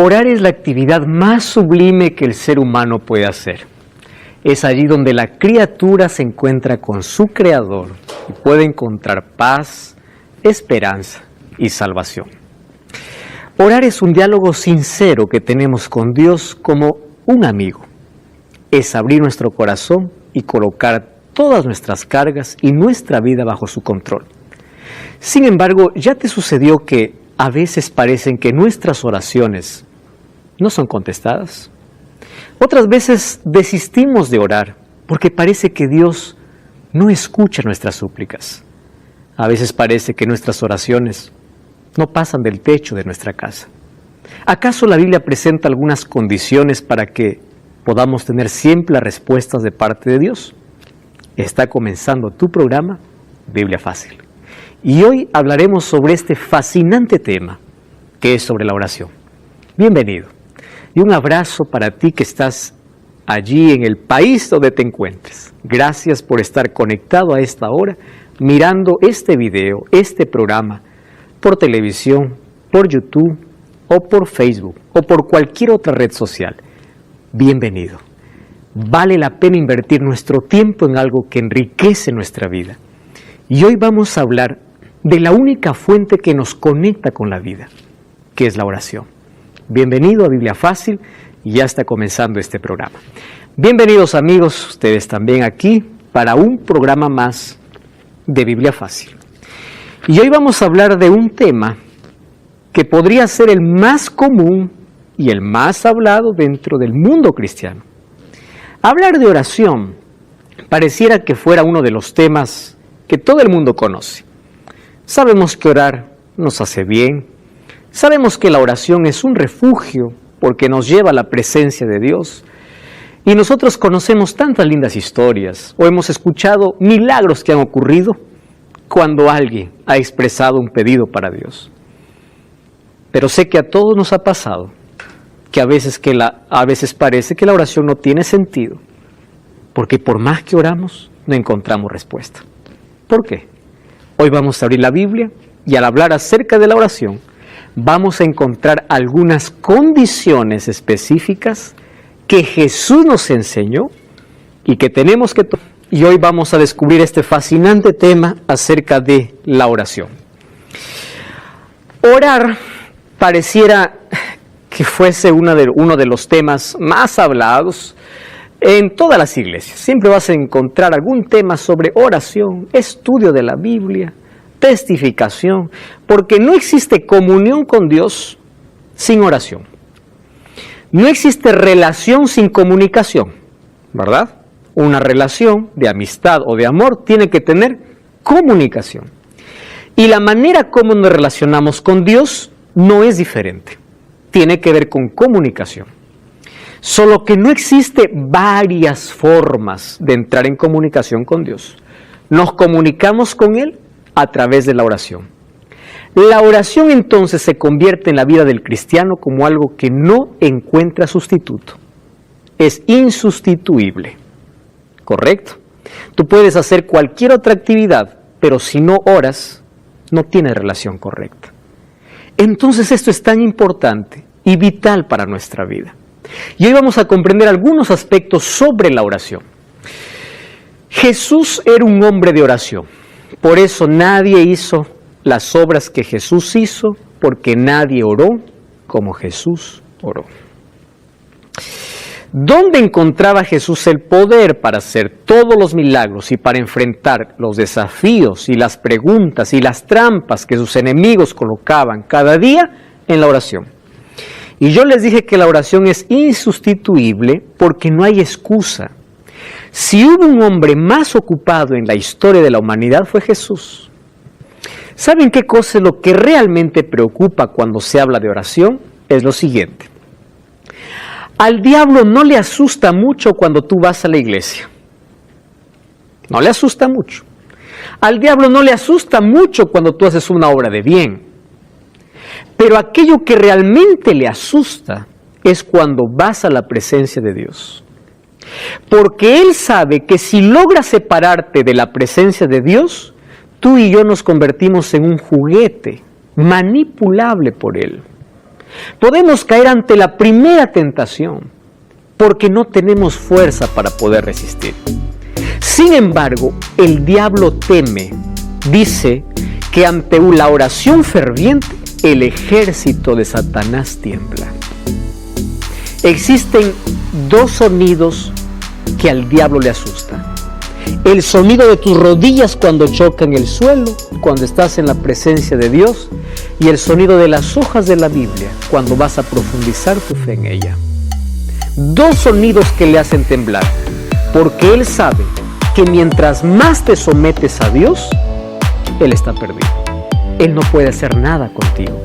Orar es la actividad más sublime que el ser humano puede hacer. Es allí donde la criatura se encuentra con su Creador y puede encontrar paz, esperanza y salvación. Orar es un diálogo sincero que tenemos con Dios como un amigo. Es abrir nuestro corazón y colocar todas nuestras cargas y nuestra vida bajo su control. Sin embargo, ¿ya te sucedió que a veces parecen que nuestras oraciones no son contestadas? Otras veces desistimos de orar porque parece que Dios no escucha nuestras súplicas. A veces parece que nuestras oraciones no pasan del techo de nuestra casa. ¿Acaso la Biblia presenta algunas condiciones para que podamos tener siempre las respuestas de parte de Dios? Está comenzando tu programa, Biblia Fácil. Y hoy hablaremos sobre este fascinante tema, que es sobre la oración. Bienvenido. Y un abrazo para ti que estás allí en el país donde te encuentres. Gracias por estar conectado a esta hora, mirando este video, este programa, por televisión, por YouTube, o por Facebook, o por cualquier otra red social. Bienvenido. Vale la pena invertir nuestro tiempo en algo que enriquece nuestra vida. Y hoy vamos a hablar de la única fuente que nos conecta con la vida, que es la oración. Bienvenido a Biblia Fácil, y ya está comenzando este programa. Bienvenidos amigos, ustedes también aquí, para un programa más de Biblia Fácil. Y hoy vamos a hablar de un tema que podría ser el más común y el más hablado dentro del mundo cristiano. Hablar de oración pareciera que fuera uno de los temas que todo el mundo conoce. Sabemos que orar nos hace bien, sabemos que la oración es un refugio porque nos lleva a la presencia de Dios, y nosotros conocemos tantas lindas historias o hemos escuchado milagros que han ocurrido cuando alguien ha expresado un pedido para Dios. Pero sé que a todos nos ha pasado que a veces parece que la oración no tiene sentido, porque por más que oramos, no encontramos respuesta. ¿Por qué? Hoy vamos a abrir la Biblia y al hablar acerca de la oración, vamos a encontrar algunas condiciones específicas que Jesús nos enseñó y que tenemos que tomar. Y hoy vamos a descubrir este fascinante tema acerca de la oración. Orar pareciera que fuese uno de los temas más hablados en todas las iglesias. Siempre vas a encontrar algún tema sobre oración, estudio de la Biblia, testificación, porque no existe comunión con Dios sin oración. No existe relación sin comunicación, ¿verdad? Una relación de amistad o de amor tiene que tener comunicación. Y la manera como nos relacionamos con Dios no es diferente. Tiene que ver con comunicación. Solo que no existe varias formas de entrar en comunicación con Dios. Nos comunicamos con Él a través de la oración. La oración entonces se convierte en la vida del cristiano como algo que no encuentra sustituto. Es insustituible. ¿Correcto? Tú puedes hacer cualquier otra actividad, pero si no oras, no tienes relación correcta. Entonces esto es tan importante y vital para nuestra vida. Y hoy vamos a comprender algunos aspectos sobre la oración. Jesús era un hombre de oración. Por eso nadie hizo las obras que Jesús hizo, porque nadie oró como Jesús oró. ¿Dónde encontraba Jesús el poder para hacer todos los milagros y para enfrentar los desafíos y las preguntas y las trampas que sus enemigos colocaban cada día? En la oración. Y yo les dije que la oración es insustituible porque no hay excusa. Si hubo un hombre más ocupado en la historia de la humanidad fue Jesús. ¿Saben qué cosa es lo que realmente preocupa cuando se habla de oración? Es lo siguiente. Al diablo no le asusta mucho cuando tú vas a la iglesia. No le asusta mucho. Al diablo no le asusta mucho cuando tú haces una obra de bien. Pero aquello que realmente le asusta es cuando vas a la presencia de Dios. Porque Él sabe que si logras separarte de la presencia de Dios, tú y yo nos convertimos en un juguete manipulable por Él. Podemos caer ante la primera tentación porque no tenemos fuerza para poder resistir. Sin embargo, el diablo teme, dice que ante la oración ferviente el ejército de Satanás tiembla. Existen dos sonidos que al diablo le asustan. El sonido de tus rodillas cuando chocan el suelo, cuando estás en la presencia de Dios, y el sonido de las hojas de la Biblia cuando vas a profundizar tu fe en ella. Dos sonidos que le hacen temblar, porque Él sabe que mientras más te sometes a Dios, Él está perdido. Él no puede hacer nada contigo.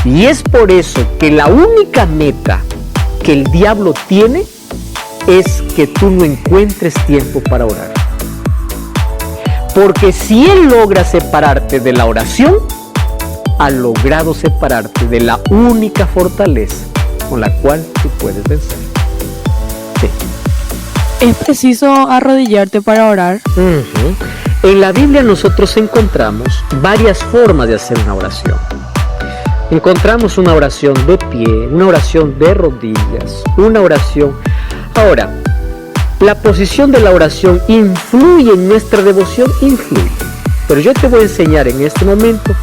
Y es por eso que la única meta que el diablo tiene es que tú no encuentres tiempo para orar. Porque si él logra separarte de la oración, ha logrado separarte de la única fortaleza con la cual tú puedes vencer. Sí. ¿Es preciso arrodillarte para orar? En la Biblia nosotros encontramos varias formas de hacer una oración. Encontramos una oración de pie, una oración de rodillas, una oración... Ahora, la posición de la oración influye en nuestra devoción, influye. Pero yo te voy a enseñar en este momento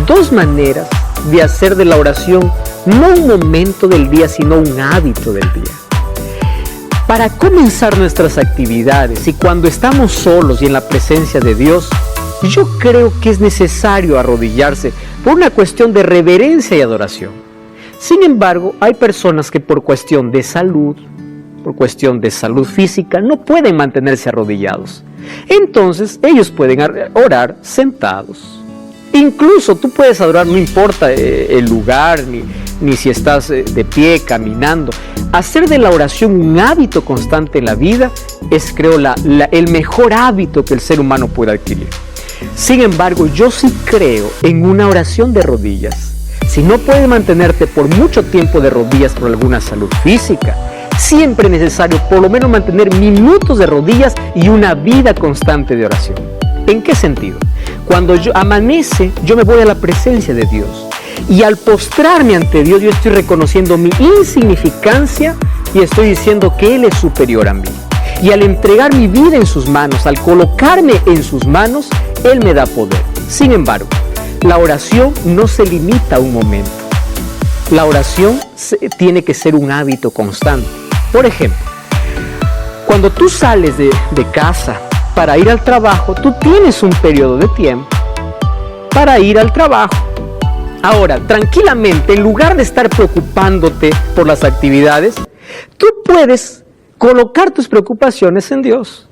dos maneras de hacer de la oración no un momento del día, sino un hábito del día. Para comenzar nuestras actividades y cuando estamos solos y en la presencia de Dios, yo creo que es necesario arrodillarse por una cuestión de reverencia y adoración. Sin embargo, hay personas que por cuestión de salud física, no pueden mantenerse arrodillados. Entonces, ellos pueden orar sentados. Incluso tú puedes adorar, no importa el lugar, ni si estás de pie, caminando. Hacer de la oración un hábito constante en la vida es, creo, el mejor hábito que el ser humano puede adquirir. Sin embargo, yo sí creo en una oración de rodillas. Si no puedes mantenerte por mucho tiempo de rodillas por alguna salud física, siempre es necesario por lo menos mantener minutos de rodillas y una vida constante de oración. ¿En qué sentido? Cuando amanece, yo me voy a la presencia de Dios. Y al postrarme ante Dios, yo estoy reconociendo mi insignificancia y estoy diciendo que Él es superior a mí. Y al entregar mi vida en sus manos, al colocarme en sus manos, Él me da poder. Sin embargo, la oración no se limita a un momento. La oración tiene que ser un hábito constante. Por ejemplo, cuando tú sales de casa para ir al trabajo, tú tienes un periodo de tiempo para ir al trabajo. Ahora, tranquilamente, en lugar de estar preocupándote por las actividades, tú puedes colocar tus preocupaciones en Dios.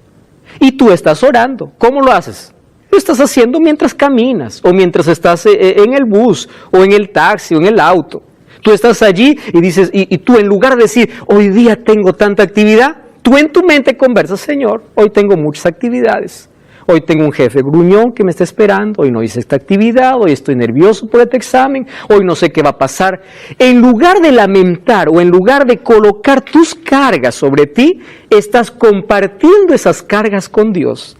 Y tú estás orando. ¿Cómo lo haces? Lo estás haciendo mientras caminas, o mientras estás en el bus, o en el taxi, o en el auto. Tú estás allí y dices, y tú en lugar de decir, hoy día tengo tanta actividad, tú en tu mente conversas, Señor, hoy tengo muchas actividades. Hoy tengo un jefe gruñón que me está esperando, hoy no hice esta actividad, hoy estoy nervioso por este examen, hoy no sé qué va a pasar. En lugar de lamentar o en lugar de colocar tus cargas sobre ti, estás compartiendo esas cargas con Dios.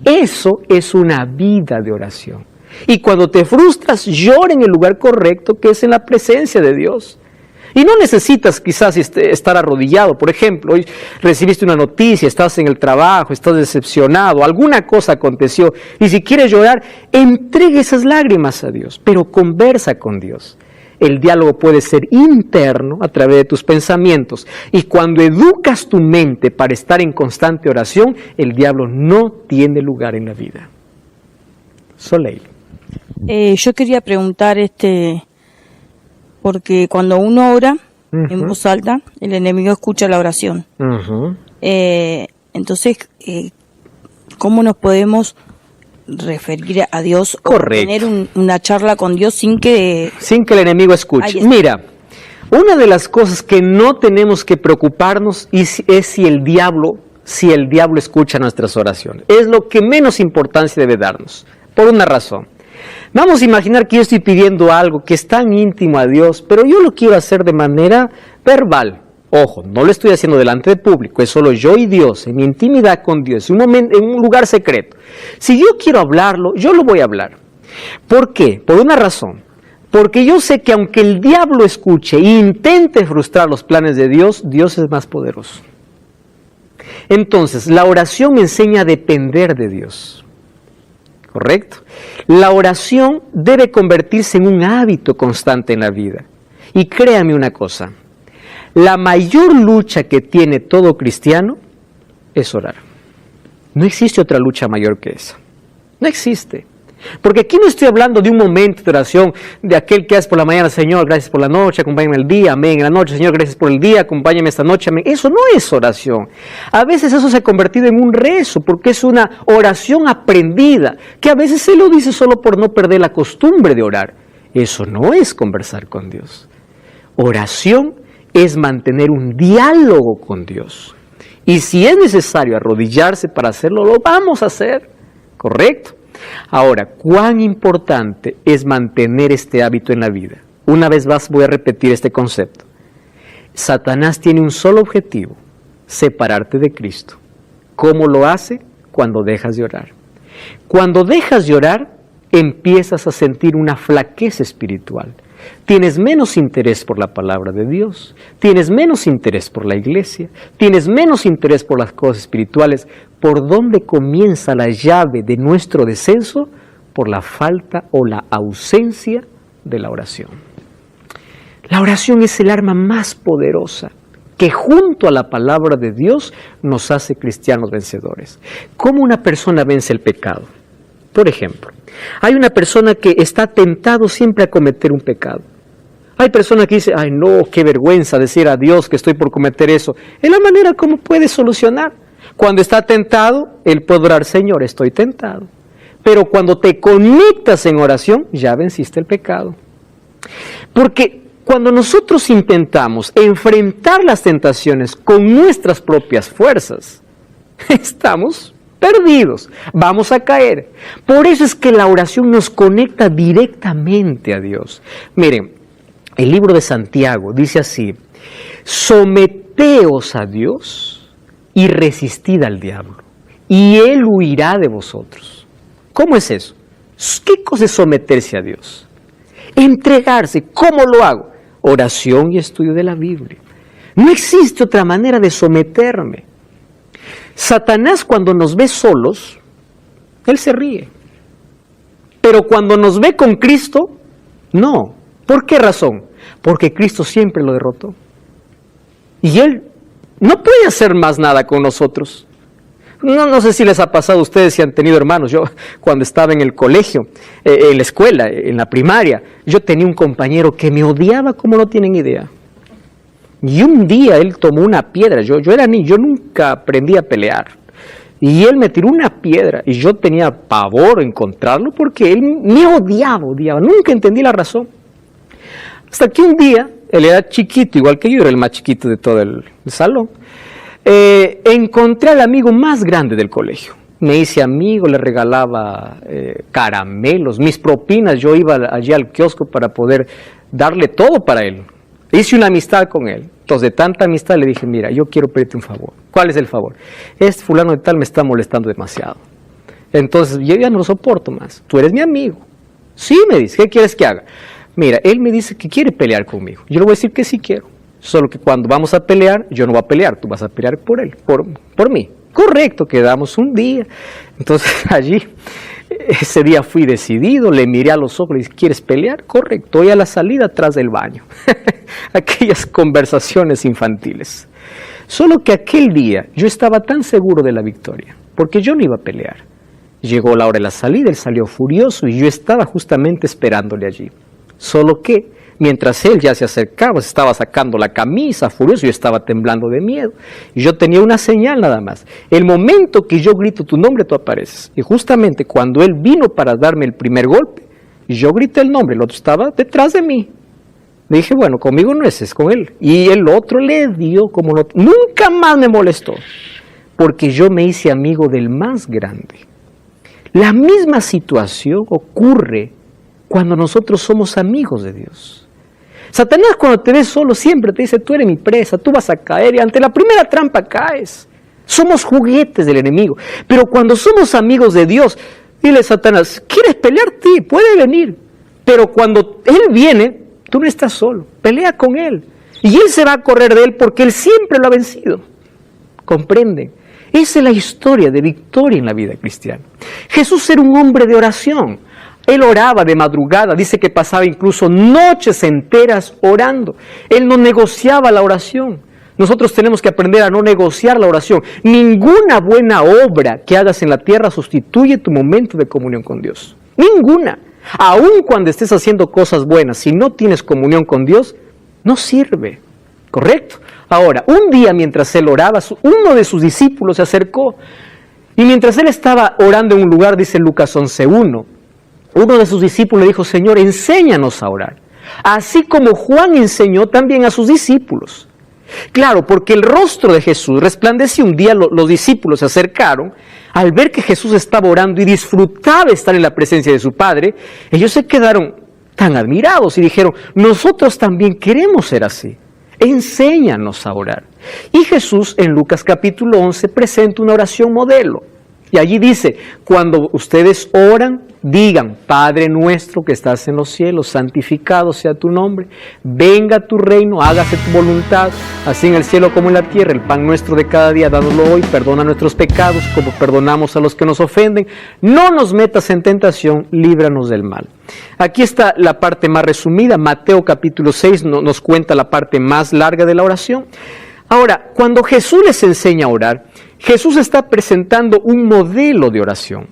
Eso es una vida de oración. Y cuando te frustras, llora en el lugar correcto, que es en la presencia de Dios. Y no necesitas quizás estar arrodillado. Por ejemplo, hoy recibiste una noticia, estás en el trabajo, estás decepcionado, alguna cosa aconteció. Y si quieres llorar, entregue esas lágrimas a Dios, pero conversa con Dios. El diálogo puede ser interno a través de tus pensamientos. Y cuando educas tu mente para estar en constante oración, el diablo no tiene lugar en la vida. Soleil. Yo quería preguntar, porque cuando uno ora en voz alta, el enemigo escucha la oración. Entonces, ¿cómo nos podemos referir a Dios? Correcto. O tener una charla con Dios sin que el enemigo escuche. Mira, una de las cosas que no tenemos que preocuparnos es si el diablo escucha nuestras oraciones. Es lo que menos importancia debe darnos, por una razón. Vamos a imaginar que yo estoy pidiendo algo que es tan íntimo a Dios, pero yo lo quiero hacer de manera verbal. Ojo, no lo estoy haciendo delante de público, es solo yo y Dios, en mi intimidad con Dios, en un lugar secreto. Si yo quiero hablarlo, yo lo voy a hablar. ¿Por qué? Por una razón. Porque yo sé que aunque el diablo escuche e intente frustrar los planes de Dios, Dios es más poderoso. Entonces, la oración me enseña a depender de Dios. ¿Correcto? La oración debe convertirse en un hábito constante en la vida. Y créame una cosa, la mayor lucha que tiene todo cristiano es orar. No existe otra lucha mayor que esa. No existe. Porque aquí no estoy hablando de un momento de oración, de aquel que hace por la mañana, Señor, gracias por la noche, acompáñame el día, amén, en la noche, Señor, gracias por el día, acompáñame esta noche, amén. Eso no es oración. A veces eso se ha convertido en un rezo, porque es una oración aprendida, que a veces se lo dice solo por no perder la costumbre de orar. Eso no es conversar con Dios. Oración es mantener un diálogo con Dios. Y si es necesario arrodillarse para hacerlo, lo vamos a hacer, ¿correcto? Ahora, ¿cuán importante es mantener este hábito en la vida? Una vez más voy a repetir este concepto. Satanás tiene un solo objetivo, separarte de Cristo. ¿Cómo lo hace? Cuando dejas de orar. Cuando dejas de orar, empiezas a sentir una flaqueza espiritual. Tienes menos interés por la palabra de Dios, tienes menos interés por la iglesia, tienes menos interés por las cosas espirituales. ¿Por dónde comienza la llave de nuestro descenso? Por la falta o la ausencia de la oración. La oración es el arma más poderosa que junto a la palabra de Dios nos hace cristianos vencedores. ¿Cómo una persona vence el pecado? Por ejemplo, hay una persona que está tentado siempre a cometer un pecado. Hay personas que dicen, ay no, qué vergüenza decir a Dios que estoy por cometer eso. Es la manera como puede solucionar. Cuando está tentado, él puede orar, Señor, estoy tentado. Pero cuando te conectas en oración, ya venciste el pecado. Porque cuando nosotros intentamos enfrentar las tentaciones con nuestras propias fuerzas, estamos perdidos, vamos a caer. Por eso es que la oración nos conecta directamente a Dios. Miren, el libro de Santiago dice así, someteos a Dios y resistid al diablo, y él huirá de vosotros. ¿Cómo es eso? ¿Qué cosa es someterse a Dios? Entregarse. ¿Cómo lo hago? Oración y estudio de la Biblia. No existe otra manera de someterme. Satanás, cuando nos ve solos, él se ríe. Pero cuando nos ve con Cristo, no. ¿Por qué razón? Porque Cristo siempre lo derrotó. Y él no puede hacer más nada con nosotros. No sé si les ha pasado a ustedes si han tenido hermanos. Yo cuando estaba en el colegio, en la escuela, en la primaria, yo tenía un compañero que me odiaba como no tienen idea. Y un día él tomó una piedra, yo era niño, yo nunca aprendí a pelear. Y él me tiró una piedra y yo tenía pavor encontrarlo porque él me odiaba, nunca entendí la razón. Hasta que un día, él era chiquito, igual que yo, era el más chiquito de todo el salón, encontré al amigo más grande del colegio. Me hice amigo, le regalaba caramelos, mis propinas, yo iba allí al kiosco para poder darle todo para él. Hice una amistad con él. Entonces, de tanta amistad le dije, mira, yo quiero pedirte un favor. ¿Cuál es el favor? Este fulano de tal me está molestando demasiado. Entonces, yo ya no lo soporto más. Tú eres mi amigo. Sí, me dice, ¿qué quieres que haga? Mira, él me dice que quiere pelear conmigo. Yo le voy a decir que sí quiero. Solo que cuando vamos a pelear, yo no voy a pelear, tú vas a pelear por él, por mí. Correcto, quedamos un día. Entonces, allí, ese día fui decidido, le miré a los ojos, le dije, ¿quieres pelear? Correcto, voy a la salida atrás del baño. Aquellas conversaciones infantiles. Solo que aquel día yo estaba tan seguro de la victoria, porque yo no iba a pelear. Llegó la hora de la salida, él salió furioso y yo estaba justamente esperándole allí. Solo que, mientras él ya se acercaba, se estaba sacando la camisa, furioso, yo estaba temblando de miedo. Y yo tenía una señal nada más. El momento que yo grito tu nombre, tú apareces. Y justamente cuando él vino para darme el primer golpe, yo grité el nombre, el otro estaba detrás de mí. Le dije, bueno, conmigo no es con él. Y el otro le dio como no. Nunca más me molestó, porque yo me hice amigo del más grande. La misma situación ocurre cuando nosotros somos amigos de Dios. Satanás, cuando te ves solo, siempre te dice, tú eres mi presa, tú vas a caer, y ante la primera trampa caes. Somos juguetes del enemigo. Pero cuando somos amigos de Dios, dile a Satanás, ¿quieres pelear? Sí, puede venir. Pero cuando Él viene, tú no estás solo, pelea con Él. Y Él se va a correr de Él porque Él siempre lo ha vencido. ¿Comprenden? Esa es la historia de victoria en la vida cristiana. Jesús era un hombre de oración. Él oraba de madrugada, dice que pasaba incluso noches enteras orando. Él no negociaba la oración. Nosotros tenemos que aprender a no negociar la oración. Ninguna buena obra que hagas en la tierra sustituye tu momento de comunión con Dios. Ninguna. Aun cuando estés haciendo cosas buenas, si no tienes comunión con Dios, no sirve. ¿Correcto? Ahora, un día mientras él oraba, uno de sus discípulos se acercó. Y mientras él estaba orando en un lugar, dice Lucas 11:1, uno de sus discípulos le dijo: Señor, enséñanos a orar. Así como Juan enseñó también a sus discípulos. Claro, porque el rostro de Jesús resplandeció. Un día los discípulos se acercaron. Al ver que Jesús estaba orando y disfrutaba estar en la presencia de su Padre, ellos se quedaron tan admirados y dijeron: nosotros también queremos ser así. Enséñanos a orar. Y Jesús en Lucas capítulo 11 presenta una oración modelo. Y allí dice: cuando ustedes oran, digan: Padre nuestro que estás en los cielos, santificado sea tu nombre, venga tu reino, hágase tu voluntad, así en el cielo como en la tierra. El pan nuestro de cada día, dánoslo hoy, perdona nuestros pecados como perdonamos a los que nos ofenden, no nos metas en tentación, líbranos del mal. Aquí está la parte más resumida. Mateo capítulo 6 nos cuenta la parte más larga de la oración. Ahora, cuando Jesús les enseña a orar, Jesús está presentando un modelo de oración.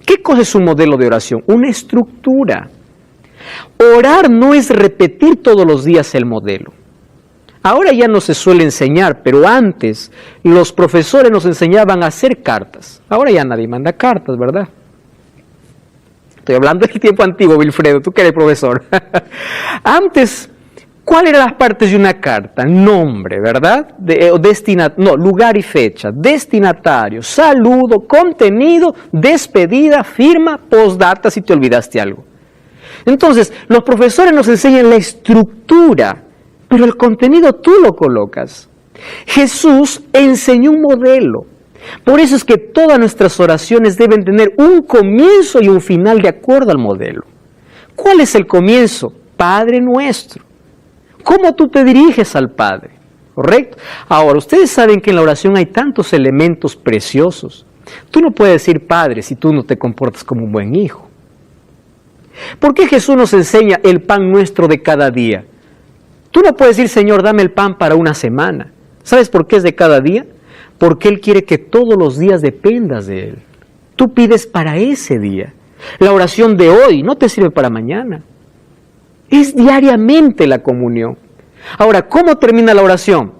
¿Qué cosa es un modelo de oración? Una estructura. Orar no es repetir todos los días el modelo. Ahora ya no se suele enseñar, pero antes los profesores nos enseñaban a hacer cartas. Ahora ya nadie manda cartas, ¿verdad? Estoy hablando del tiempo antiguo, Wilfredo, tú que eres profesor. Antes, ¿cuáles eran las partes de una carta? Nombre, ¿verdad? Lugar y fecha, destinatario, saludo, contenido, despedida, firma, postdata, si te olvidaste algo. Entonces, los profesores nos enseñan la estructura, pero el contenido tú lo colocas. Jesús enseñó un modelo. Por eso es que todas nuestras oraciones deben tener un comienzo y un final de acuerdo al modelo. ¿Cuál es el comienzo? Padre nuestro. ¿Cómo tú te diriges al Padre? ¿Correcto? Ahora, ustedes saben que en la oración hay tantos elementos preciosos. Tú no puedes decir Padre si tú no te comportas como un buen hijo. ¿Por qué Jesús nos enseña el pan nuestro de cada día? Tú no puedes decir: Señor, dame el pan para una semana. ¿Sabes por qué es de cada día? Porque Él quiere que todos los días dependas de Él. Tú pides para ese día. La oración de hoy no te sirve para mañana. Es diariamente la comunión. Ahora, ¿cómo termina la oración?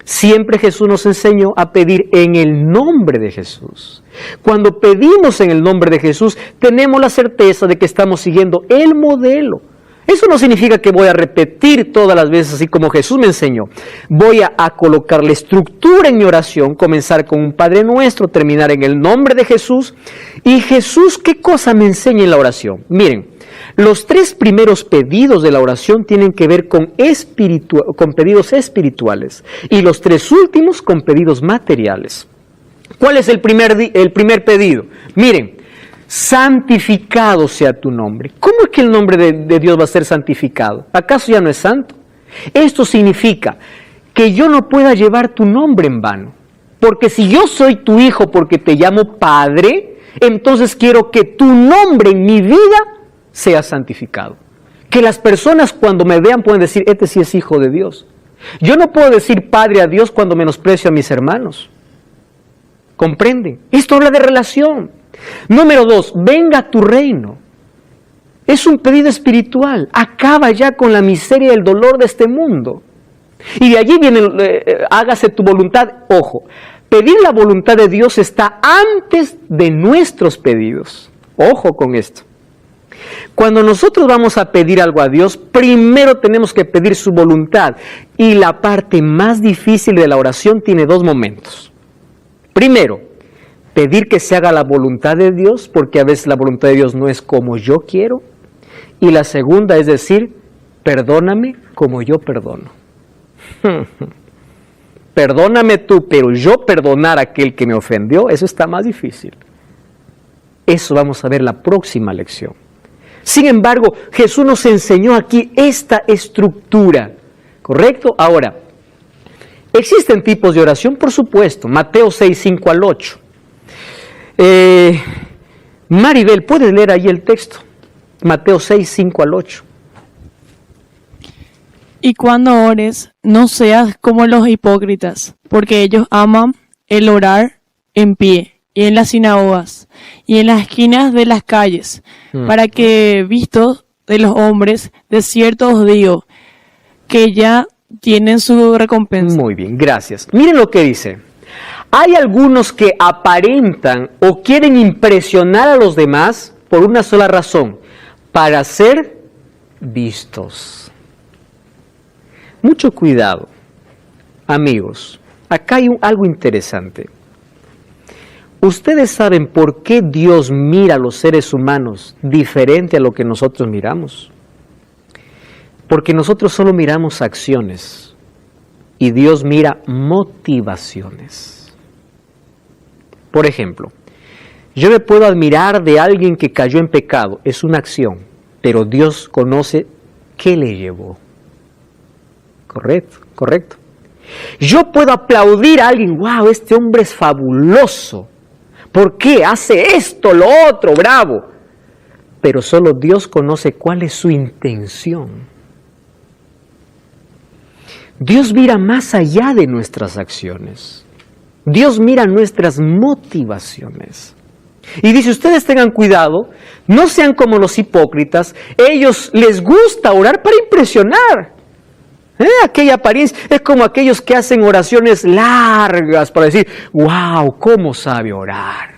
Siempre Jesús nos enseñó a pedir en el nombre de Jesús. Cuando pedimos en el nombre de Jesús, tenemos la certeza de que estamos siguiendo el modelo. Eso no significa que voy a repetir todas las veces así como Jesús me enseñó. Voy a colocar la estructura en mi oración, comenzar con un Padre Nuestro, terminar en el nombre de Jesús. Y Jesús, ¿qué cosa me enseña en la oración? Miren, los 3 primeros pedidos de la oración tienen que ver con pedidos espirituales y los 3 últimos con pedidos materiales. ¿Cuál es el primer pedido? Miren, santificado sea tu nombre. ¿Cómo es que el nombre de Dios va a ser santificado? ¿Acaso ya no es santo? Esto significa que yo no pueda llevar tu nombre en vano. Porque si yo soy tu hijo porque te llamo Padre, entonces quiero que tu nombre en mi vida sea santificado. Que las personas cuando me vean pueden decir: este sí es hijo de Dios. Yo no puedo decir Padre a Dios cuando menosprecio a mis hermanos. ¿Comprenden? Esto habla de relación. Número 2, venga tu reino. Es un pedido espiritual. Acaba ya con la miseria y el dolor de este mundo. Y de allí viene, hágase tu voluntad. Ojo, pedir la voluntad de Dios está antes de nuestros pedidos. Ojo con esto. Cuando nosotros vamos a pedir algo a Dios, primero tenemos que pedir su voluntad. Y la parte más difícil de la oración tiene 2 momentos. Primero, pedir que se haga la voluntad de Dios, porque a veces la voluntad de Dios no es como yo quiero. Y la segunda es decir: perdóname como yo perdono. Perdóname tú, pero yo perdonar a aquel que me ofendió, eso está más difícil. Eso vamos a ver la próxima lección. Sin embargo, Jesús nos enseñó aquí esta estructura, ¿correcto? Ahora, ¿existen tipos de oración? Por supuesto. Mateo 6, 5 al 8. Maribel, ¿puedes leer ahí el texto? Mateo 6, 5 al 8. Y cuando ores, no seas como los hipócritas, porque ellos aman el orar en pie, y en las sinagogas, y en las esquinas de las calles, para que, vistos de los hombres, de cierto os digo, que ya tienen su recompensa. Muy bien, gracias. Miren lo que dice. Hay algunos que aparentan o quieren impresionar a los demás por una sola razón, para ser vistos. Mucho cuidado, amigos. Acá hay algo interesante. ¿Ustedes saben por qué Dios mira a los seres humanos diferente a lo que nosotros miramos? Porque nosotros solo miramos acciones y Dios mira motivaciones. Por ejemplo, yo me puedo admirar de alguien que cayó en pecado, es una acción, pero Dios conoce qué le llevó. Correcto. Yo puedo aplaudir a alguien, wow, este hombre es fabuloso. ¿Por qué? Hace esto, lo otro, bravo. Pero solo Dios conoce cuál es su intención. Dios mira más allá de nuestras acciones. Dios mira nuestras motivaciones. Y dice, ustedes tengan cuidado, no sean como los hipócritas. Ellos les gusta orar para impresionar. Aquella apariencia es como aquellos que hacen oraciones largas para decir, wow, ¿cómo sabe orar?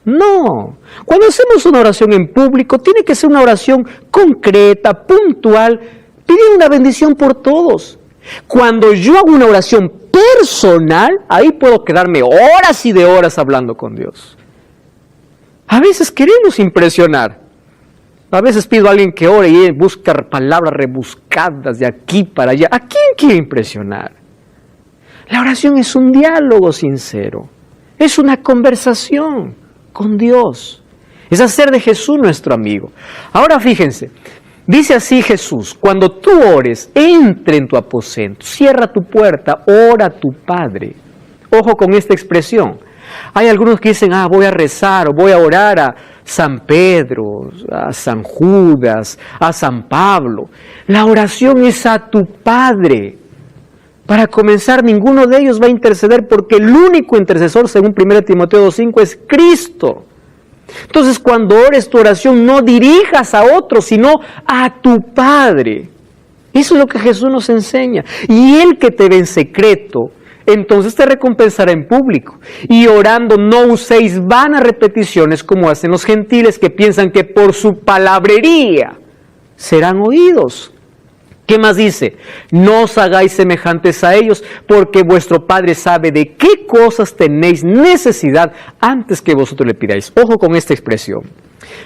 No, cuando hacemos una oración en público, tiene que ser una oración concreta, puntual, pidiendo una bendición por todos. Cuando yo hago una oración personal, ahí puedo quedarme horas y de horas hablando con Dios. A veces queremos impresionar. A veces pido a alguien que ore y busca palabras rebuscadas de aquí para allá. ¿A quién quiere impresionar? La oración es un diálogo sincero. Es una conversación con Dios. Es hacer de Jesús nuestro amigo. Ahora fíjense, dice así Jesús, cuando tú ores, entre en tu aposento, cierra tu puerta, ora a tu Padre. Ojo con esta expresión. Hay algunos que dicen, voy a rezar o voy a orar a San Pedro, a San Judas, a San Pablo. La oración es a tu Padre. Para comenzar, ninguno de ellos va a interceder porque el único intercesor, según 1 Timoteo 2:5, es Cristo. Entonces, cuando ores tu oración, no dirijas a otros, sino a tu Padre. Eso es lo que Jesús nos enseña. Y Él que te ve en secreto, entonces te recompensará en público. Y orando no uséis vanas repeticiones como hacen los gentiles que piensan que por su palabrería serán oídos. ¿Qué más dice? No os hagáis semejantes a ellos, porque vuestro Padre sabe de qué cosas tenéis necesidad antes que vosotros le pidáis. Ojo con esta expresión.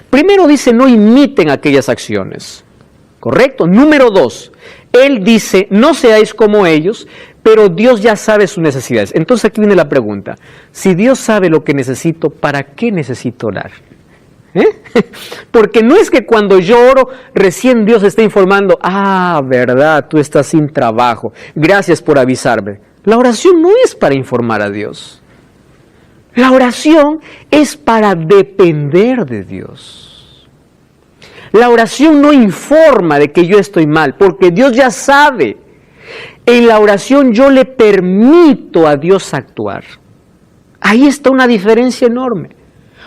Primero dice, no imiten aquellas acciones. ¿Correcto? Número 2, Él dice, no seáis como ellos, pero Dios ya sabe sus necesidades. Entonces aquí viene la pregunta, si Dios sabe lo que necesito, ¿para qué necesito orar? Porque no es que cuando yo oro, recién Dios está informando, verdad, tú estás sin trabajo, gracias por avisarme. La oración no es para informar a Dios. La oración es para depender de Dios. La oración no informa de que yo estoy mal, porque Dios ya sabe. En la oración yo le permito a Dios actuar. Ahí está una diferencia enorme.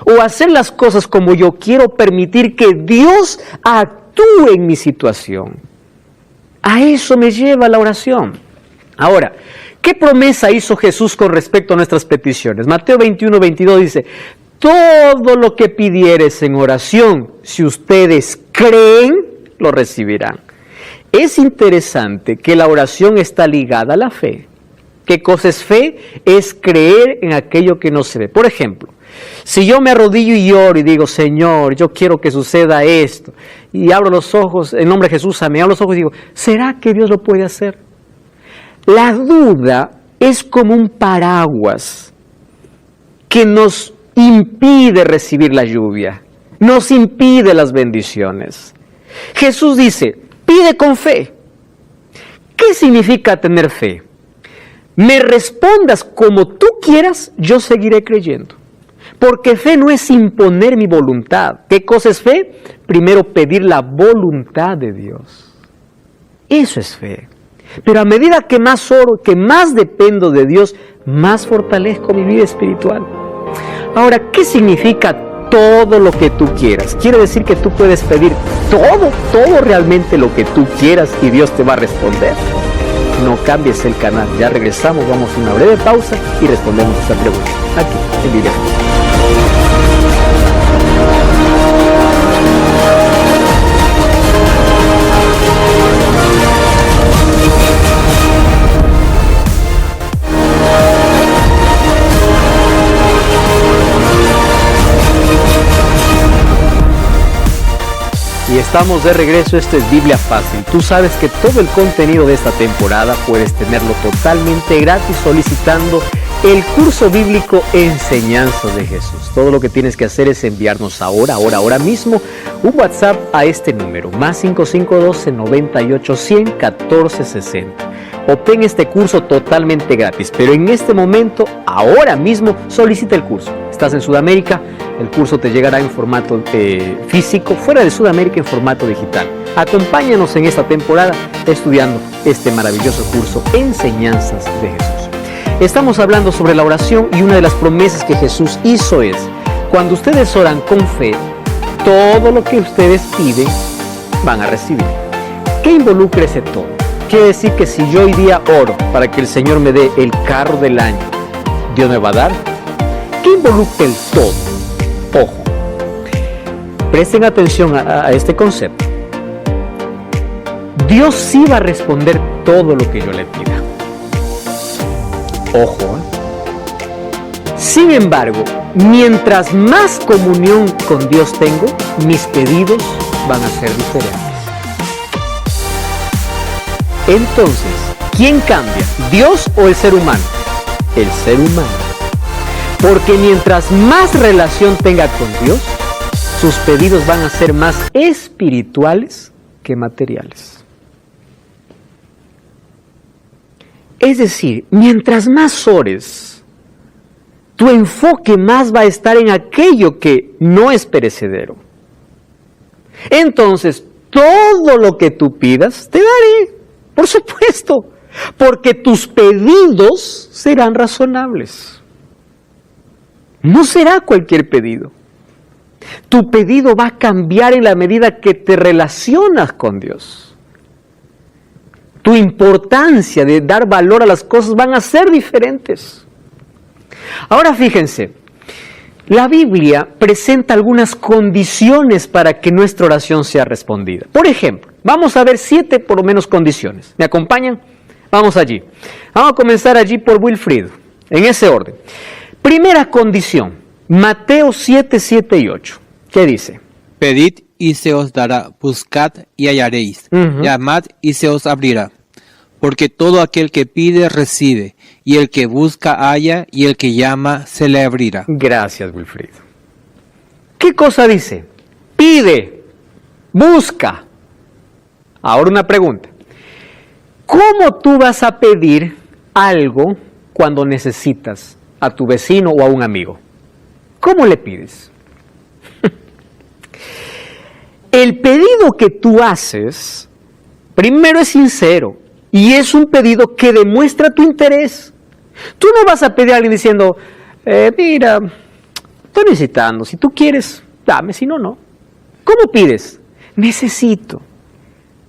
O hacer las cosas como yo quiero, permitir que Dios actúe en mi situación. A eso me lleva la oración. Ahora, ¿qué promesa hizo Jesús con respecto a nuestras peticiones? Mateo 21:22 dice, todo lo que pidieres en oración, si ustedes creen, lo recibirán. Es interesante que la oración está ligada a la fe. ¿Qué cosa es fe? Es creer en aquello que no se ve. Por ejemplo, si yo me arrodillo y oro y digo, Señor, yo quiero que suceda esto, y abro los ojos, en nombre de Jesús, me abro los ojos y digo, ¿será que Dios lo puede hacer? La duda es como un paraguas que nos impide recibir la lluvia. nos impide las bendiciones. Jesús dice, pide con fe. ¿Qué significa tener fe? Me respondas como tú quieras, yo seguiré creyendo. Porque fe no es imponer mi voluntad. ¿Qué cosa es fe? Primero pedir la voluntad de Dios. Eso es fe. Pero a medida que más oro, que más dependo de Dios, más fortalezco mi vida espiritual. Ahora, ¿qué significa todo lo que tú quieras? Quiere decir que tú puedes pedir todo realmente lo que tú quieras y Dios te va a responder. No cambies el canal. Ya regresamos, vamos a una breve pausa y respondemos esta pregunta aquí en Biblia. Y estamos de regreso, esto es Biblia Fácil. Tú sabes que todo el contenido de esta temporada puedes tenerlo totalmente gratis solicitando el curso bíblico Enseñanzas de Jesús. Todo lo que tienes que hacer es enviarnos ahora mismo un WhatsApp a este número, más 5512-98-100-1460. Obtén este curso totalmente gratis, pero en este momento, ahora mismo, solicita el curso. Estás en Sudamérica, el curso te llegará en formato físico, fuera de Sudamérica en formato digital. Acompáñanos en esta temporada estudiando este maravilloso curso Enseñanzas de Jesús. Estamos hablando sobre la oración y una de las promesas que Jesús hizo es, cuando ustedes oran con fe, todo lo que ustedes piden van a recibir. ¿Qué involucra ese todo? Quiere decir que si yo hoy día oro para que el Señor me dé el carro del año, ¿Dios me va a dar? ¿Qué involucra el todo? Ojo, presten atención a este concepto. Dios sí va a responder todo lo que yo le pida. Ojo. Sin embargo, mientras más comunión con Dios tengo, mis pedidos van a ser diferentes. Entonces, ¿quién cambia? ¿Dios o el ser humano? El ser humano. Porque mientras más relación tenga con Dios, sus pedidos van a ser más espirituales que materiales. Es decir, mientras más ores, tu enfoque más va a estar en aquello que no es perecedero. Entonces, todo lo que tú pidas, te daré. Por supuesto, porque tus pedidos serán razonables. No será cualquier pedido. Tu pedido va a cambiar en la medida que te relacionas con Dios. Tu importancia de dar valor a las cosas van a ser diferentes. Ahora fíjense, la Biblia presenta algunas condiciones para que nuestra oración sea respondida. Por ejemplo, vamos a ver 7 por lo menos condiciones. ¿Me acompañan? Vamos allí. Vamos a comenzar allí por Wilfrido, en ese orden. Primera condición, Mateo 7, 7 y 8. ¿Qué dice? Pedid y se os dará, buscad y hallaréis, llamad y se os abrirá. Porque todo aquel que pide, recibe, y el que busca, halla, y el que llama, se le abrirá. Gracias, Wilfrido. ¿Qué cosa dice? Pide, busca. Ahora una pregunta. ¿Cómo tú vas a pedir algo cuando necesitas a tu vecino o a un amigo? ¿Cómo le pides? El pedido que tú haces, primero es sincero, y es un pedido que demuestra tu interés. Tú no vas a pedir a alguien diciendo, mira, estoy necesitando, si tú quieres, dame, si no, no. ¿Cómo pides? Necesito,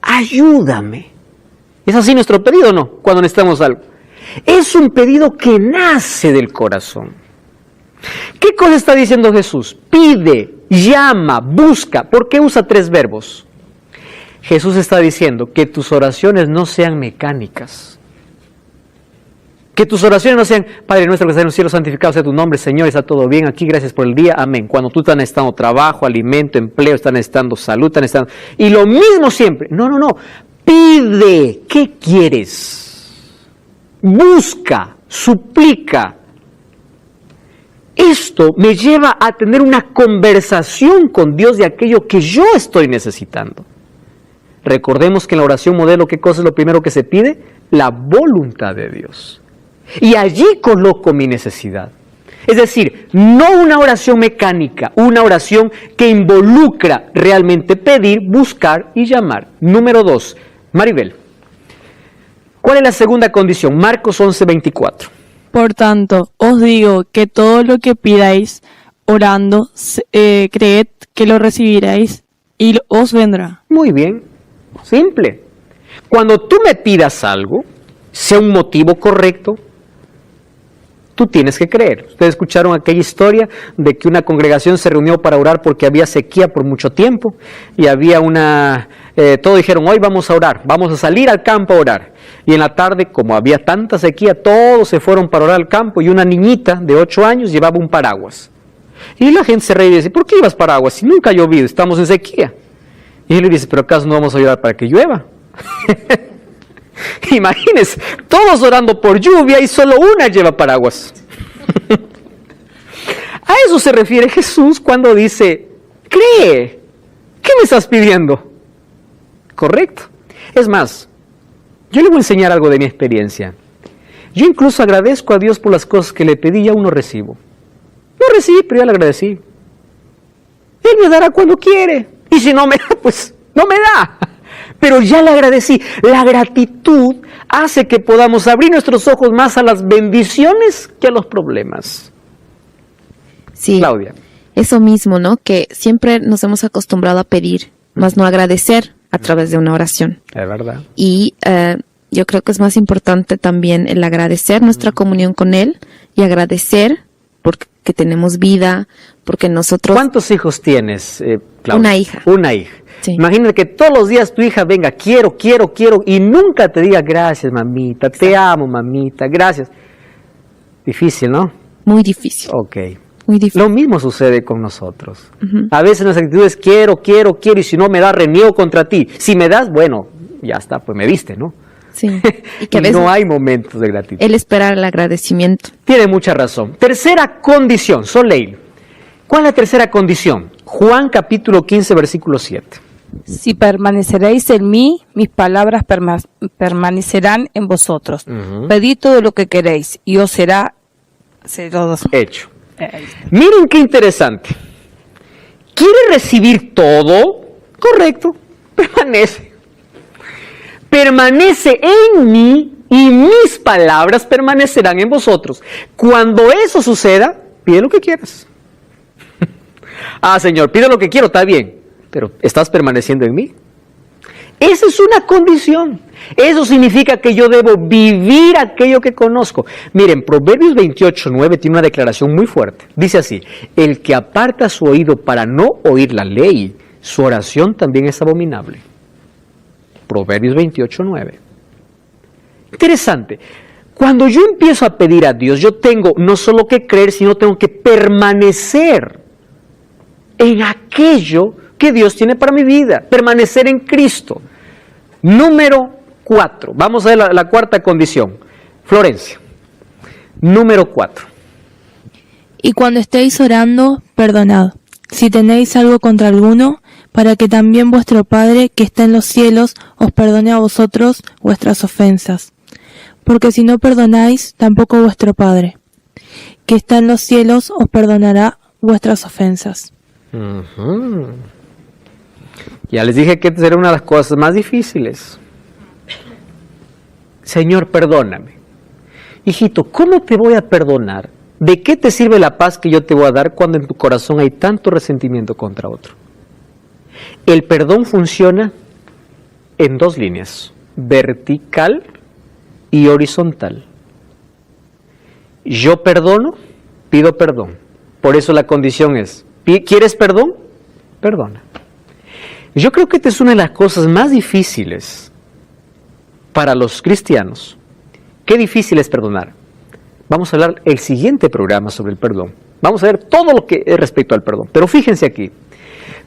ayúdame. ¿Es así nuestro pedido o no? Cuando necesitamos algo. Es un pedido que nace del corazón. ¿Qué cosa está diciendo Jesús? Pide, llama, busca. ¿Por qué usa 3 verbos? Jesús está diciendo que tus oraciones no sean mecánicas. Que tus oraciones no sean, Padre nuestro que estás en los cielos, santificado sea tu nombre, Señor, está todo bien aquí, gracias por el día, amén. Cuando tú estás necesitando trabajo, alimento, empleo, estás necesitando salud, estás necesitando... Y lo mismo siempre. No. Pide. ¿Qué quieres? Busca, suplica. esto me lleva a tener una conversación con Dios de aquello que yo estoy necesitando. Recordemos que en la oración modelo, ¿qué cosa es lo primero que se pide? La voluntad de Dios. Y allí coloco mi necesidad. Es decir, no una oración mecánica, una oración que involucra realmente pedir, buscar y llamar. Número 2, Maribel. ¿Cuál es la segunda condición? Marcos 11:24. Por tanto, os digo que todo lo que pidáis orando, creed que lo recibiréis y os vendrá. Muy bien, simple. Cuando tú me pidas algo, sea un motivo correcto, tú tienes que creer. Ustedes escucharon aquella historia de que una congregación se reunió para orar porque había sequía por mucho tiempo y había todos dijeron, hoy vamos a orar, vamos a salir al campo a orar. Y en la tarde, como había tanta sequía, todos se fueron para orar al campo y una niñita de 8 años llevaba un paraguas. Y la gente se reía y dice, ¿por qué llevas paraguas? Si nunca ha llovido, estamos en sequía. Y él le dice, ¿pero acaso no vamos a orar para que llueva? Imagínense, todos orando por lluvia y solo una lleva paraguas. A eso se refiere Jesús cuando dice, cree, ¿qué me estás pidiendo? Correcto. Es más, yo le voy a enseñar algo de mi experiencia. Yo incluso agradezco a Dios por las cosas que le pedí y aún no recibo. No recibí, pero ya le agradecí. Él me dará cuando quiere. Y si no me da, pues no me da. Pero ya le agradecí. La gratitud hace que podamos abrir nuestros ojos más a las bendiciones que a los problemas. Sí, Claudia. eso mismo, ¿no? Que siempre nos hemos acostumbrado a pedir, más no agradecer a través de una oración. Es verdad. Y yo creo que es más importante también el agradecer nuestra comunión con Él y agradecer porque tenemos vida, porque nosotros... ¿Cuántos hijos tienes, Claudia? Una hija. Una hija. Sí. Imagínate que todos los días tu hija venga, quiero, y nunca te diga gracias, mamita, te amo, mamita, gracias. Difícil, ¿no? Muy difícil, Ok. muy difícil. Lo mismo sucede con nosotros. Ujú. A veces nuestra actitud es quiero, y si no me das, reniego contra ti. Si me das, bueno, ya está, pues me diste, ¿no? Sí. Y que a Y veces no hay momentos de gratitud. el esperar el agradecimiento. Tiene mucha razón. Tercera condición, Soleil. ¿Cuál es la tercera condición? Juan capítulo 15, versículo 7. Si permaneceréis en mí, mis palabras permanecerán en vosotros. Ujú. Pedid todo lo que queréis y os será Hecho. Miren qué interesante. ¿Quiere recibir todo? Correcto. Permanece. Permanece en mí y mis palabras permanecerán en vosotros. Cuando eso suceda, pide lo que quieras. Ah, Señor, pide lo que quiero, está bien. Pero ¿estás permaneciendo en mí? Esa es una condición. Eso significa que yo debo vivir aquello que conozco. Miren, Proverbios 28:9 tiene una declaración muy fuerte. Dice así, el que aparta su oído para no oír la ley, su oración también es abominable. Proverbios 28:9. Interesante. Cuando yo empiezo a pedir a Dios, yo tengo no solo que creer, sino tengo que permanecer en aquello que Dios tiene para mi vida, permanecer en Cristo. Número 4, vamos a ver la cuarta condición. Florencia, número 4. Y cuando estéis orando, perdonad, si tenéis algo contra alguno, para que también vuestro Padre, que está en los cielos, os perdone a vosotros vuestras ofensas. Porque si no perdonáis, tampoco vuestro Padre, que está en los cielos, os perdonará vuestras ofensas. Ya les dije que será una de las cosas más difíciles. Señor, perdóname. Hijito, ¿cómo te voy a perdonar? ¿De qué te sirve la paz que yo te voy a dar cuando en tu corazón hay tanto resentimiento contra otro? El perdón funciona en dos líneas, vertical y horizontal. Yo perdono, pido perdón. Por eso la condición es, ¿quieres perdón? Perdona. Yo creo que esta es una de las cosas más difíciles para los cristianos. Qué difícil es perdonar. Vamos a hablar el siguiente programa sobre el perdón. Vamos a ver todo lo que es respecto al perdón. Pero fíjense aquí.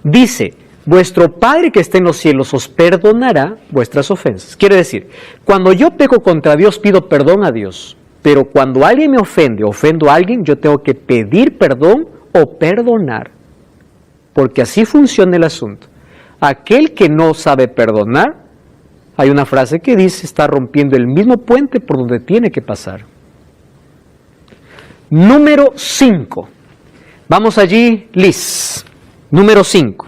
Dice, vuestro Padre que está en los cielos os perdonará vuestras ofensas. Quiere decir, cuando yo peco contra Dios, pido perdón a Dios. Pero cuando alguien me ofende, ofendo a alguien, yo tengo que pedir perdón o perdonar. Porque así funciona el asunto. Aquel que no sabe perdonar, hay una frase que dice, está rompiendo el mismo puente por donde tiene que pasar. Número 5. Vamos allí, Liz. Número 5.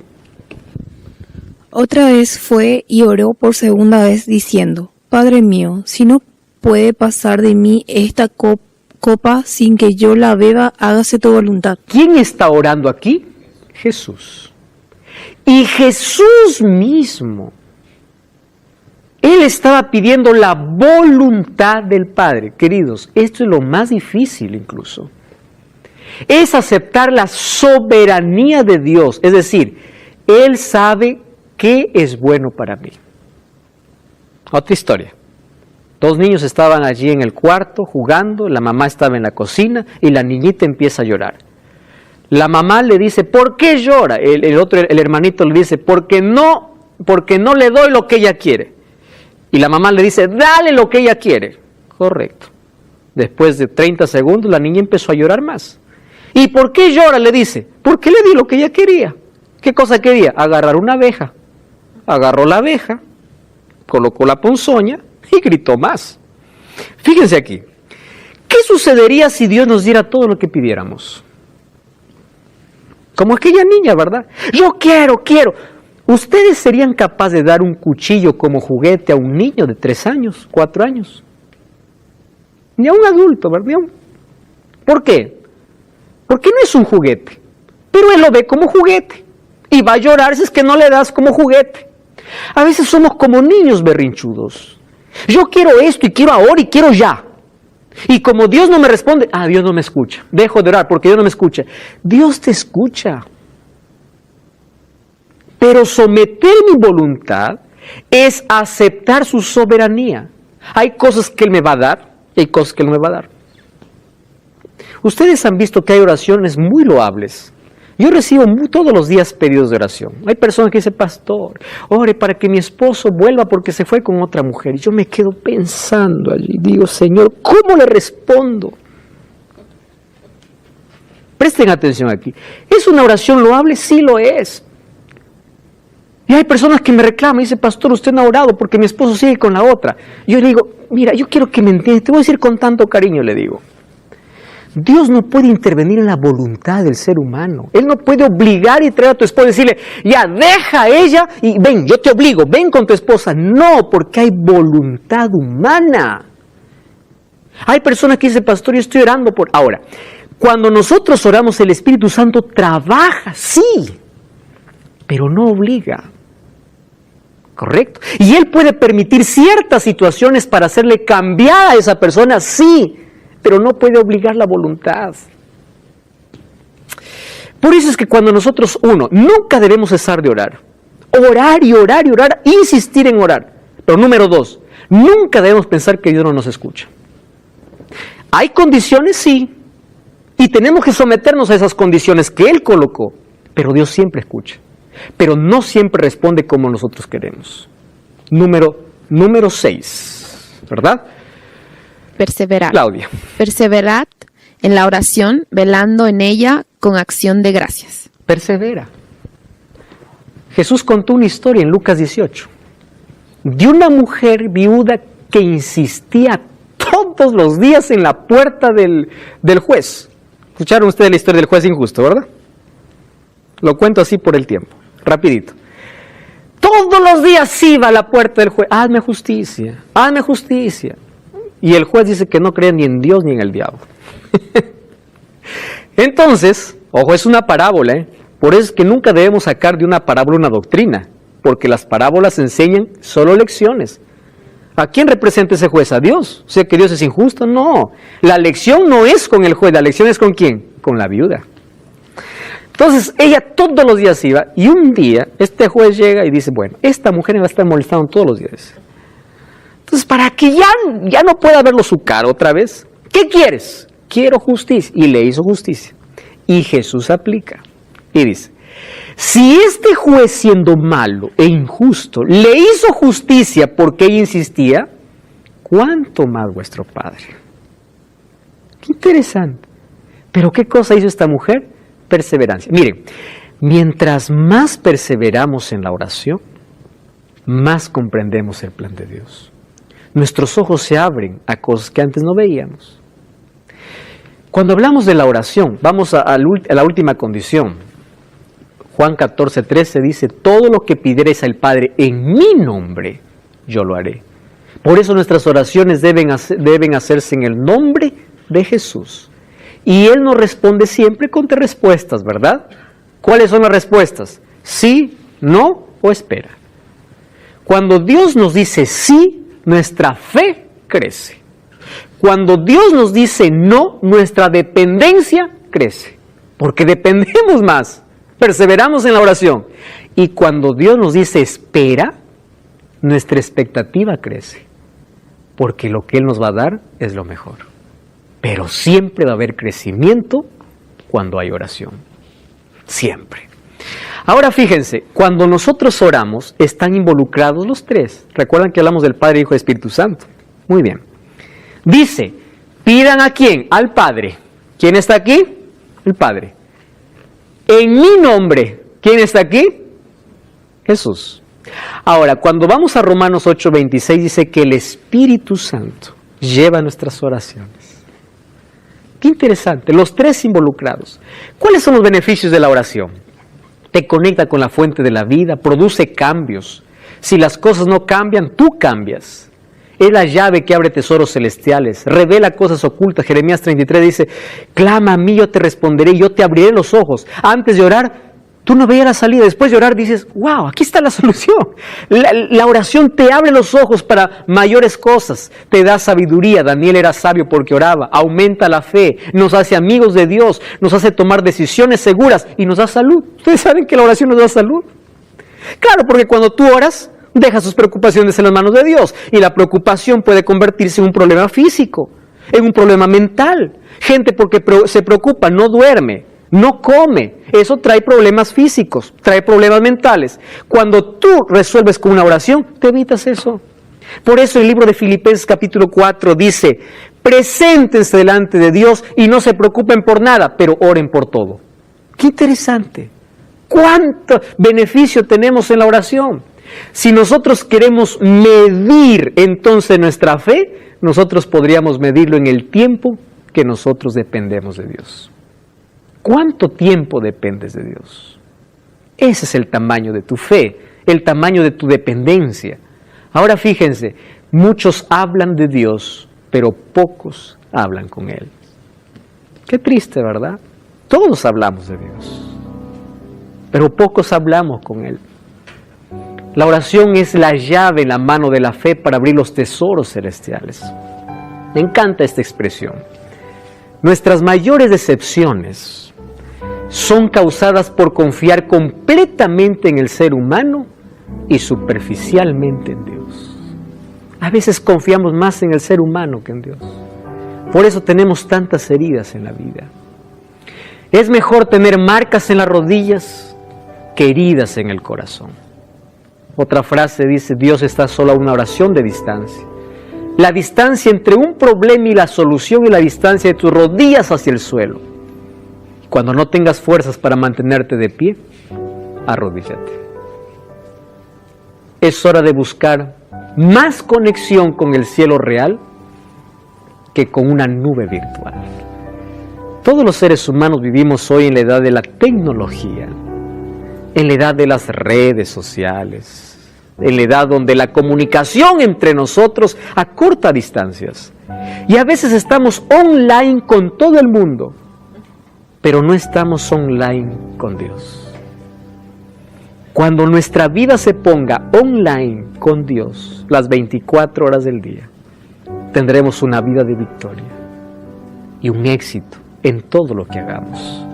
Otra vez fue y oró por segunda vez diciendo, Padre mío, si no puede pasar de mí esta copa sin que yo la beba, hágase tu voluntad. ¿Quién está orando aquí? Jesús. Y Jesús mismo, Él estaba pidiendo la voluntad del Padre. Queridos, esto es lo más difícil incluso. Es aceptar la soberanía de Dios. Es decir, Él sabe qué es bueno para mí. Otra historia. 2 niños estaban allí en el cuarto jugando, la mamá estaba en la cocina y la niñita empieza a llorar. La mamá le dice, ¿por qué llora? El hermanito le dice, porque no le doy lo que ella quiere. Y la mamá le dice, dale lo que ella quiere. Correcto. Después de 30 segundos, la niña empezó a llorar más. ¿Y por qué llora? Le dice, porque le di lo que ella quería. ¿Qué cosa quería? Agarrar una abeja. Agarró la abeja, colocó la ponzoña y gritó más. Fíjense aquí. ¿Qué sucedería si Dios nos diera todo lo que pidiéramos? Como aquella niña, ¿verdad? Yo quiero. ¿Ustedes serían capaces de dar un cuchillo como juguete a un niño de 3 años, 4 años? Ni a un adulto, ¿verdad? ¿Por qué? Porque no es un juguete, pero él lo ve como juguete y va a llorar si es que no le das como juguete. A veces somos como niños berrinchudos. Yo quiero esto y quiero ahora y quiero ya. Y como Dios no me responde, Dios no me escucha. Dejo de orar porque Dios no me escucha. Dios te escucha. Pero someter mi voluntad es aceptar su soberanía. Hay cosas que Él me va a dar y hay cosas que Él no me va a dar. Ustedes han visto que hay oraciones muy loables. Yo recibo todos los días pedidos de oración. Hay personas que dicen, pastor, ore para que mi esposo vuelva porque se fue con otra mujer. Y yo me quedo pensando allí. Digo, Señor, ¿cómo le respondo? Presten atención aquí. ¿Es una oración loable? Sí lo es. Y hay personas que me reclaman y dicen, pastor, usted no ha orado porque mi esposo sigue con la otra. Yo le digo, mira, yo quiero que me entiendas. Te voy a decir con tanto cariño, le digo. Dios no puede intervenir en la voluntad del ser humano. Él no puede obligar y traer a tu esposa y decirle, ya, deja a ella y ven, yo te obligo, ven con tu esposa. No, porque hay voluntad humana. Hay personas que dicen, pastor, yo estoy orando por... Ahora, cuando nosotros oramos, el Espíritu Santo trabaja, sí, pero no obliga. ¿Correcto? Y Él puede permitir ciertas situaciones para hacerle cambiar a esa persona, sí, pero no puede obligar la voluntad. Por eso es que cuando nosotros, nunca debemos cesar de orar. Orar y orar y orar, insistir en orar. Pero número 2, nunca debemos pensar que Dios no nos escucha. Hay condiciones, sí, y tenemos que someternos a esas condiciones que Él colocó, pero Dios siempre escucha. Pero no siempre responde como nosotros queremos. Número 6, ¿verdad? Perseverad. Claudia. Perseverad en la oración, velando en ella con acción de gracias. Persevera. Jesús contó una historia en Lucas 18 de una mujer viuda que insistía todos los días en la puerta del juez. ¿Escucharon ustedes la historia del juez injusto, verdad? Lo cuento así por el tiempo, rapidito. Todos los días iba a la puerta del juez, hazme justicia, hazme justicia. Y el juez dice que no cree ni en Dios ni en el diablo. Entonces, ojo, es una parábola, Por eso es que nunca debemos sacar de una parábola una doctrina, porque las parábolas enseñan solo lecciones. ¿A quién representa ese juez? ¿A Dios? ¿O sea que Dios es injusto? No. La lección no es con el juez, la lección es con ¿quién? Con la viuda. Entonces, ella todos los días iba, y un día, este juez llega y dice, bueno, esta mujer me va a estar molestando todos los días. Entonces, para que ya no pueda verlo su cara otra vez, ¿qué quieres? Quiero justicia. Y le hizo justicia. Y Jesús aplica. Y dice, si este juez siendo malo e injusto le hizo justicia porque ella insistía, ¿cuánto más vuestro Padre? Qué interesante. Pero ¿qué cosa hizo esta mujer? Perseverancia. Miren, mientras más perseveramos en la oración, más comprendemos el plan de Dios. Nuestros ojos se abren a cosas que antes no veíamos. Cuando hablamos de la oración, vamos a la última condición. Juan 14:13 dice, todo lo que pidiereis al Padre en mi nombre, yo lo haré. Por eso nuestras oraciones deben hacerse en el nombre de Jesús. Y Él nos responde siempre con tres respuestas, ¿verdad? ¿Cuáles son las respuestas? Sí, no o espera. Cuando Dios nos dice sí, nuestra fe crece. Cuando Dios nos dice no, nuestra dependencia crece. Porque dependemos más, perseveramos en la oración. Y cuando Dios nos dice espera, nuestra expectativa crece. Porque lo que Él nos va a dar es lo mejor. Pero siempre va a haber crecimiento cuando hay oración. Siempre. Ahora fíjense, cuando nosotros oramos, están involucrados los tres. ¿Recuerdan que hablamos del Padre, Hijo y Espíritu Santo? Muy bien. Dice, pidan ¿a quién? Al Padre. ¿Quién está aquí? El Padre. En mi nombre, ¿quién está aquí? Jesús. Ahora, cuando vamos a Romanos 8:26, dice que el Espíritu Santo lleva nuestras oraciones. Qué interesante, los tres involucrados. ¿Cuáles son los beneficios de la oración? Te conecta con la fuente de la vida, produce cambios. Si las cosas no cambian, tú cambias. Es la llave que abre tesoros celestiales, revela cosas ocultas. Jeremías 33 dice, clama a mí, yo te responderé, yo te abriré los ojos. Antes de orar, tú no veías la salida. Después de orar dices, wow, aquí está la solución. La oración te abre los ojos para mayores cosas. Te da sabiduría. Daniel era sabio porque oraba. Aumenta la fe. Nos hace amigos de Dios. Nos hace tomar decisiones seguras. Y nos da salud. ¿Ustedes saben que la oración nos da salud? Claro, porque cuando tú oras, dejas tus preocupaciones en las manos de Dios. Y la preocupación puede convertirse en un problema físico. En un problema mental. Gente porque se preocupa, no duerme. No come, eso trae problemas físicos, trae problemas mentales. Cuando tú resuelves con una oración, te evitas eso. Por eso el libro de Filipenses capítulo 4 dice, preséntense delante de Dios y no se preocupen por nada, pero oren por todo. Qué interesante. ¿Cuánto beneficio tenemos en la oración? Si nosotros queremos medir entonces nuestra fe, nosotros podríamos medirlo en el tiempo que nosotros dependemos de Dios. ¿Cuánto tiempo dependes de Dios? Ese es el tamaño de tu fe, el tamaño de tu dependencia. Ahora fíjense, muchos hablan de Dios, pero pocos hablan con Él. Qué triste, ¿verdad? Todos hablamos de Dios, pero pocos hablamos con Él. La oración es la llave en la mano de la fe para abrir los tesoros celestiales. Me encanta esta expresión. Nuestras mayores decepciones son causadas por confiar completamente en el ser humano y superficialmente en Dios. A veces confiamos más en el ser humano que en Dios. Por eso tenemos tantas heridas en la vida. Es mejor tener marcas en las rodillas que heridas en el corazón. Otra frase dice, Dios está solo a una oración de distancia. La distancia entre un problema y la solución es la distancia de tus rodillas hacia el suelo. Cuando no tengas fuerzas para mantenerte de pie, arrodíllate. Es hora de buscar más conexión con el cielo real que con una nube virtual. Todos los seres humanos vivimos hoy en la edad de la tecnología, en la edad de las redes sociales, en la edad donde la comunicación entre nosotros acorta distancias. Y a veces estamos online con todo el mundo, pero no estamos online con Dios. Cuando nuestra vida se ponga online con Dios las 24 horas del día, tendremos una vida de victoria y un éxito en todo lo que hagamos.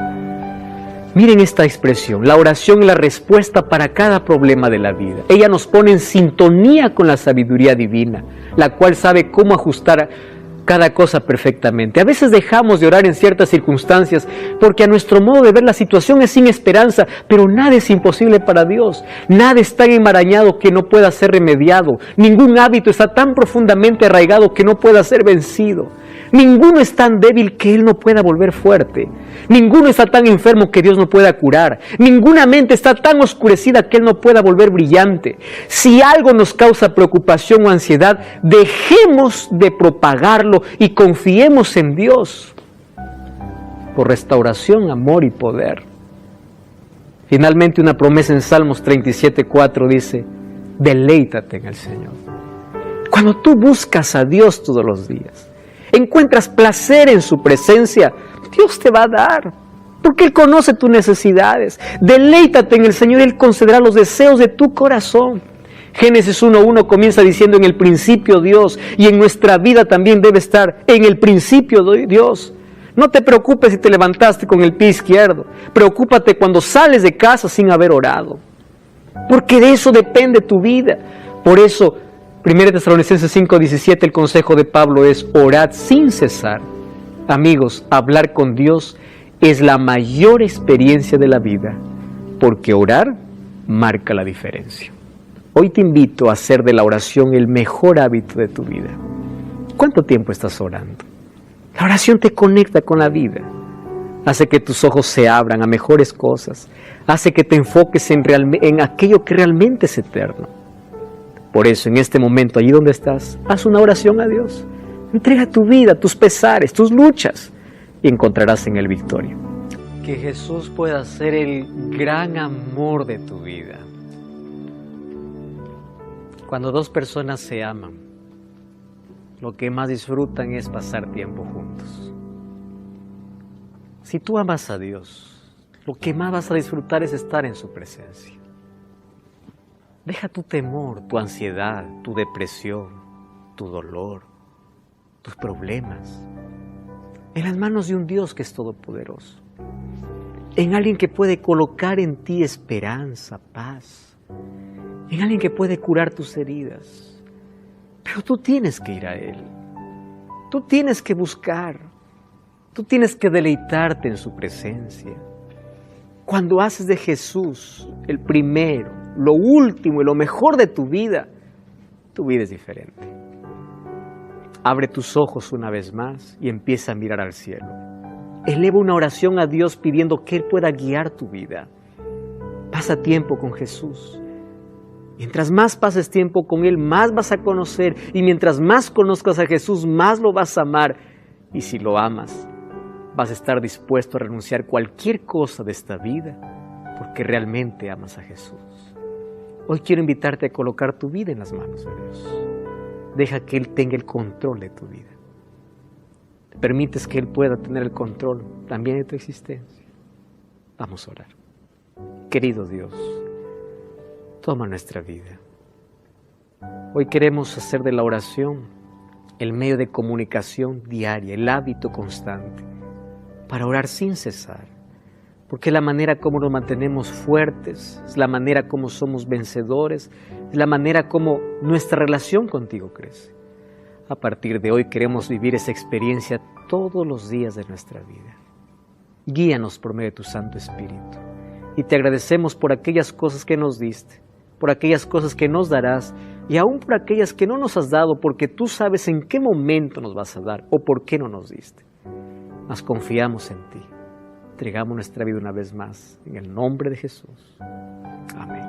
Miren esta expresión, la oración es la respuesta para cada problema de la vida. Ella nos pone en sintonía con la sabiduría divina, la cual sabe cómo ajustar cada cosa perfectamente. A veces dejamos de orar en ciertas circunstancias porque a nuestro modo de ver la situación es sin esperanza, pero nada es imposible para Dios. Nada es tan enmarañado que no pueda ser remediado. Ningún hábito está tan profundamente arraigado que no pueda ser vencido. Ninguno es tan débil que Él no pueda volver fuerte. Ninguno está tan enfermo que Dios no pueda curar. Ninguna mente está tan oscurecida que Él no pueda volver brillante. Si algo nos causa preocupación o ansiedad, dejemos de propagarlo y confiemos en Dios por restauración, amor y poder. Finalmente, una promesa en Salmos 37:4 dice: deleítate en el Señor. Cuando tú buscas a Dios todos los días, encuentras placer en su presencia, Dios te va a dar, porque Él conoce tus necesidades. Deleítate en el Señor, Él concederá los deseos de tu corazón. Génesis 1:1 comienza diciendo: en el principio Dios, y en nuestra vida también debe estar en el principio Dios. No te preocupes si te levantaste con el pie izquierdo, preocúpate cuando sales de casa sin haber orado, porque de eso depende tu vida. Por eso, 1 Tesalonicenses 5:17, el consejo de Pablo es: orad sin cesar. Amigos, hablar con Dios es la mayor experiencia de la vida, porque orar marca la diferencia. Hoy te invito a hacer de la oración el mejor hábito de tu vida. ¿Cuánto tiempo estás orando? La oración te conecta con la vida, hace que tus ojos se abran a mejores cosas, hace que te enfoques en aquello que realmente es eterno. Por eso, en este momento, allí donde estás, haz una oración a Dios. Entrega tu vida, tus pesares, tus luchas, y encontrarás en Él victoria. Que Jesús pueda ser el gran amor de tu vida. Cuando dos personas se aman, lo que más disfrutan es pasar tiempo juntos. Si tú amas a Dios, lo que más vas a disfrutar es estar en su presencia. Deja tu temor, tu ansiedad, tu depresión, tu dolor, tus problemas en las manos de un Dios que es todopoderoso, en alguien que puede colocar en ti esperanza, paz, en alguien que puede curar tus heridas. Pero tú tienes que ir a Él, tú tienes que buscar, tú tienes que deleitarte en su presencia. Cuando haces de Jesús el primero, lo último y lo mejor de tu vida es diferente. Abre tus ojos una vez más y empieza a mirar al cielo. Eleva una oración a Dios pidiendo que Él pueda guiar tu vida. Pasa tiempo con Jesús. Mientras más pases tiempo con Él, más vas a conocer. Y mientras más conozcas a Jesús, más lo vas a amar. Y si lo amas, vas a estar dispuesto a renunciar cualquier cosa de esta vida, porque realmente amas a Jesús. Hoy quiero invitarte a colocar tu vida en las manos de Dios. Deja que Él tenga el control de tu vida. Permites que Él pueda tener el control también de tu existencia. Vamos a orar. Querido Dios, toma nuestra vida. Hoy queremos hacer de la oración el medio de comunicación diaria, el hábito constante, para orar sin cesar, porque es la manera como nos mantenemos fuertes, es la manera como somos vencedores, es la manera como nuestra relación contigo crece. A partir de hoy queremos vivir esa experiencia todos los días de nuestra vida. Guíanos por medio de tu Santo Espíritu. Y te agradecemos por aquellas cosas que nos diste, por aquellas cosas que nos darás y aún por aquellas que no nos has dado, porque tú sabes en qué momento nos vas a dar o por qué no nos diste. Mas confiamos en ti. Entregamos nuestra vida una vez más en el nombre de Jesús. Amén.